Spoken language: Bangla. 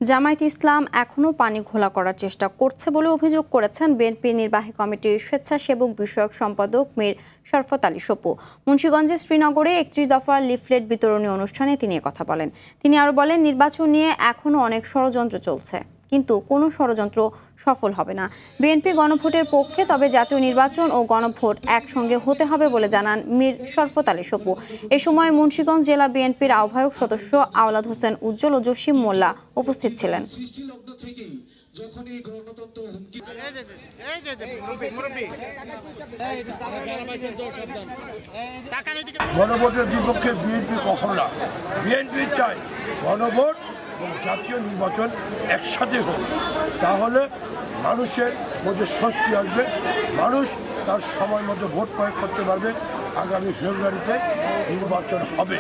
জামায়াতে ইসলাম এখনও পানি ঘোলা করার চেষ্টা করছে বলে অভিযোগ করেছেন বিএনপির নির্বাহী কমিটির স্বেচ্ছাসেবক বিষয়ক সম্পাদক মীর শরফত আলী সপু। মুন্সিগঞ্জের শ্রীনগরে ৩১ দফার লিফলেট বিতরণী অনুষ্ঠানে তিনি কথা বলেন। তিনি আরও বলেন, নির্বাচন নিয়ে এখনও অনেক ষড়যন্ত্র চলছে, কিন্তু কোনো ষড়যন্ত্র সফল হবে না। বিএনপি গণভোটের পক্ষে, তবে জাতীয় নির্বাচন ও গণভোট একসঙ্গে হতে হবে বলে জানান মীর শরফত আলী সপু। এ সময় মুন্সিগঞ্জ জেলা বিএনপির আহ্বায়ক সদস্য আওলাদ হোসেন উজ্জ্বল ও জসিম মোল্লা উপস্থিত ছিলেন। গণভোটের বিপক্ষে বিএনপি কখনো না। বিএনপি চায় গণভোট এবং জাতীয় নির্বাচন একসাথে হোক, তাহলে মানুষের মধ্যে স্বস্তি আসবে, মানুষ তার সময় মতো ভোট প্রয়োগ করতে পারবে। আগামী ফেব্রুয়ারিতে নির্বাচন হবে।